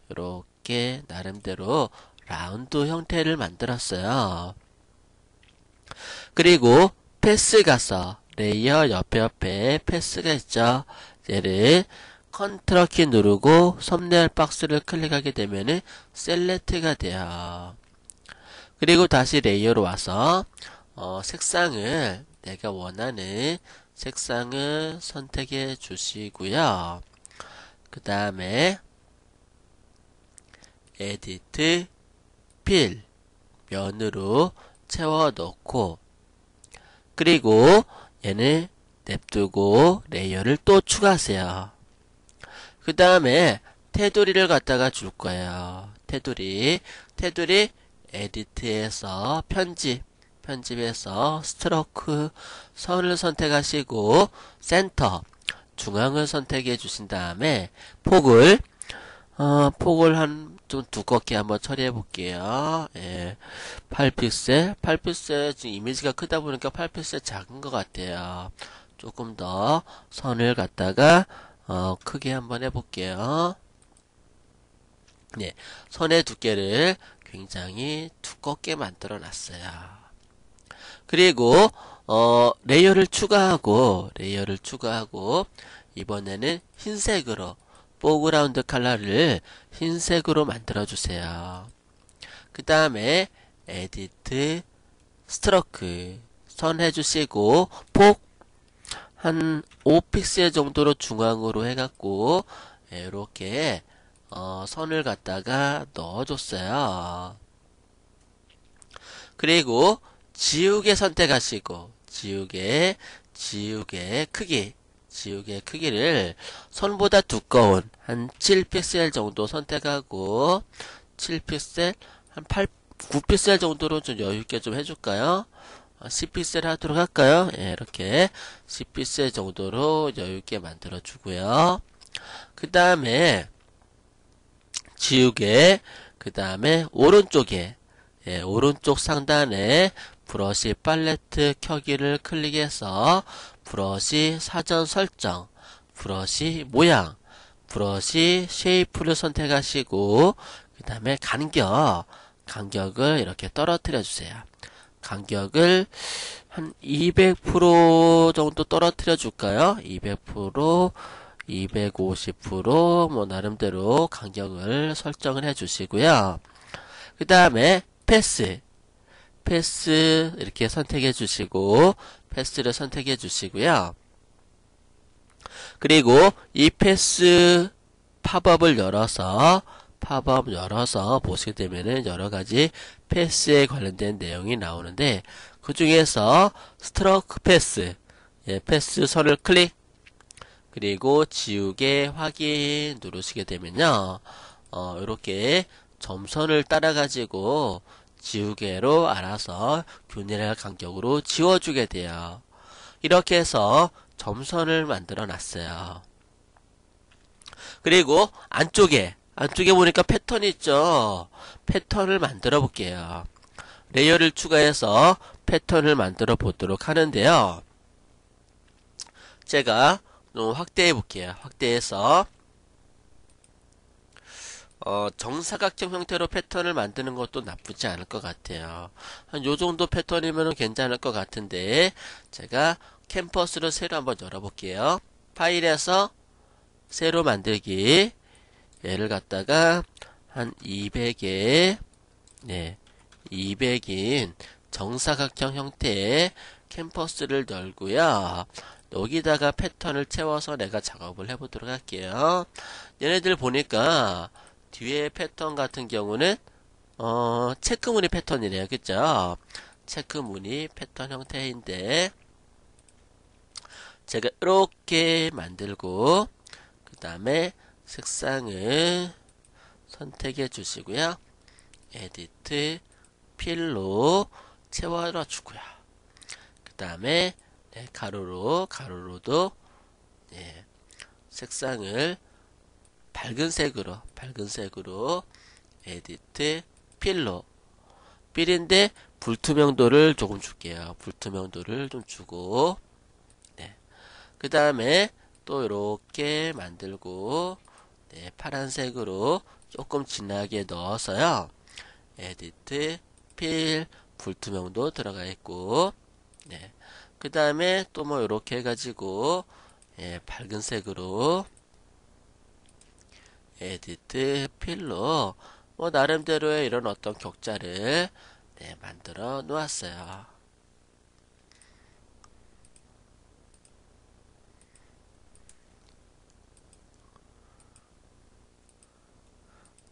이렇게 나름대로 라운드 형태를 만들었어요. 그리고 패스 가서 레이어 옆에 패스가 있죠. 얘를 컨트롤 키 누르고 썸네일 박스를 클릭하게 되면은 셀렉트가 돼요. 그리고 다시 레이어로 와서 색상을 내가 원하는 색상을 선택해 주시고요. 그 다음에 에디트 필 면으로 채워 넣고 그리고 얘는 냅두고 레이어를 또 추가하세요. 그 다음에 테두리를 갖다가 줄 거예요. 테두리 에디트에서 편집에서 스트로크 선을 선택하시고 센터 중앙을 선택해 주신 다음에 폭을 좀 두껍게 한번 처리해 볼게요. 예, 8픽셀 지금 이미지가 크다 보니까 8픽셀 작은 것 같아요. 조금 더 선을 갖다가 크게 한번 해볼게요. 네, 선의 두께를 굉장히 두껍게 만들어 놨어요. 그리고 레이어를 추가하고 이번에는 흰색으로 포그라운드 컬러를 흰색으로 만들어 주세요. 그 다음에 에디트 스트로크 선 해주시고 폭 한 5픽셀 정도로 중앙으로 해갖고 이렇게 선을 갖다가 넣어줬어요. 그리고 지우개 선택하시고 지우개 크기를 선보다 두꺼운 한 7픽셀 정도 선택하고 7픽셀 한 9픽셀 정도로 좀 여유있게 좀 해줄까요? 10픽셀 하도록 할까요? 예, 이렇게 10픽셀 정도로 여유있게 만들어 주고요. 그 다음에 지우개 그 다음에 오른쪽에 오른쪽 상단에 브러쉬 팔레트 켜기를 클릭해서 브러쉬 사전 설정, 브러쉬 모양, 브러쉬 쉐이프를 선택하시고 그 다음에 간격을 이렇게 떨어뜨려 주세요. 간격을 한 200% 정도 떨어뜨려 줄까요? 200%, 250% 뭐 나름대로 간격을 설정을 해 주시고요. 그 다음에 패스 이렇게 선택해 주시고 패스를 선택해 주시고요. 그리고 이 패스 팝업을 열어서 보시게 되면은 여러가지 패스에 관련된 내용이 나오는데 그 중에서 스트로크 패스 패스 선을 클릭 그리고 지우개 확인 누르시게 되면요 이렇게 점선을 따라 가지고 지우개로 알아서 균일한 간격으로 지워주게 돼요. 이렇게 해서 점선을 만들어 놨어요. 그리고 안쪽에 보니까 패턴이 있죠. 패턴을 만들어 볼게요. 레이어를 추가해서 패턴을 만들어 보도록 하는데요. 제가 좀 확대해 볼게요. 확대해서 정사각형 형태로 패턴을 만드는 것도 나쁘지 않을 것 같아요. 한 요정도 패턴이면 괜찮을 것 같은데 제가 캔버스를 새로 한번 열어볼게요. 파일에서 새로 만들기 얘를 갖다가 한 200에 200인 정사각형 형태의 캔버스를 열고요. 여기다가 패턴을 채워서 내가 작업을 해보도록 할게요. 얘네들 보니까 뒤에 패턴 같은 경우는 체크무늬 패턴이래요. 그죠? 체크무늬 패턴 형태인데 제가 이렇게 만들고 그 다음에 색상을 선택해 주시고요. 에디트 필로 채워 주고요. 그 다음에 가로로도 색상을 밝은 색으로 에디트 필인데 불투명도를 조금 줄게요. 불투명도를 좀 주고 그 다음에 또 이렇게 만들고 네, 파란색으로 조금 진하게 넣어서요. 에디트, 필, 불투명도 들어가 있고, 네. 그 다음에 또 뭐 이렇게 해가지고, 예, 밝은 색으로, 에디트, 필로, 뭐 나름대로의 이런 어떤 격자를, 네, 만들어 놓았어요.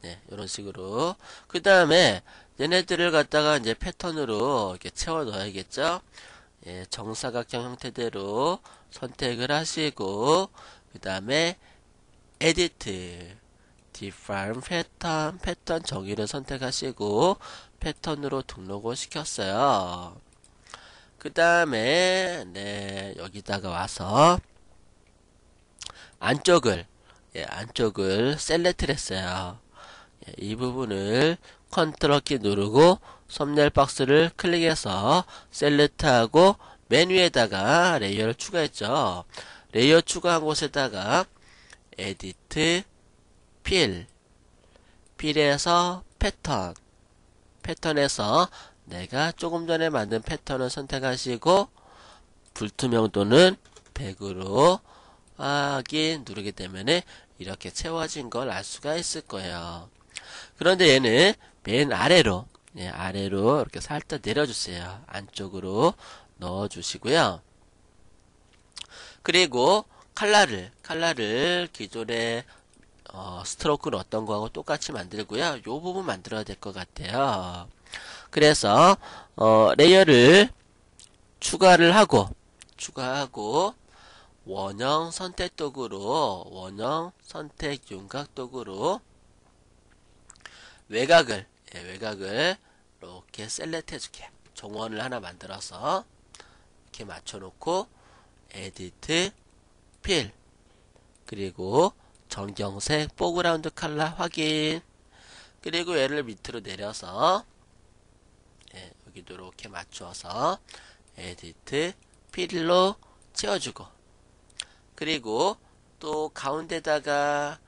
네, 이런 식으로. 그 다음에 얘네들을 갖다가 이제 패턴으로 이렇게 채워 넣어야겠죠? 예, 정사각형 형태대로 선택을 하시고, 그 다음에 에디트, Define 패턴 정의를 선택하시고, 패턴으로 등록을 시켰어요. 그 다음에, 네, 여기다가 와서, 안쪽을 셀렉트를 했어요. 예, 이 부분을 컨트롤 키 누르고 썸네일 박스를 클릭해서 셀렉트하고 맨 위에다가 레이어를 추가했죠. 레이어 추가한 곳에다가 에디트 필에서 패턴에서 내가 조금 전에 만든 패턴을 선택하시고 불투명도는 100으로 확인 누르게 되면 이렇게 채워진 걸 알 수가 있을 거예요. 그런데 얘는 맨 아래로, 네, 아래로 이렇게 살짝 내려주세요. 안쪽으로 넣어주시고요. 그리고 칼라를 기존에 스트로크는 어떤 거하고 똑같이 만들고요. 요 부분 만들어야 될 것 같아요. 그래서 레이어를 추가하고 원형 선택 도구로 원형 선택 윤곽 도구로 외곽을 이렇게 셀렉트 해줄게. 정원을 하나 만들어서 이렇게 맞춰놓고 에디트 필 그리고 정경색 포그라운드 컬러 확인. 그리고 얘를 밑으로 내려서 예, 여기도 이렇게 맞춰서 에디트 필로 채워주고, 그리고 또 가운데다가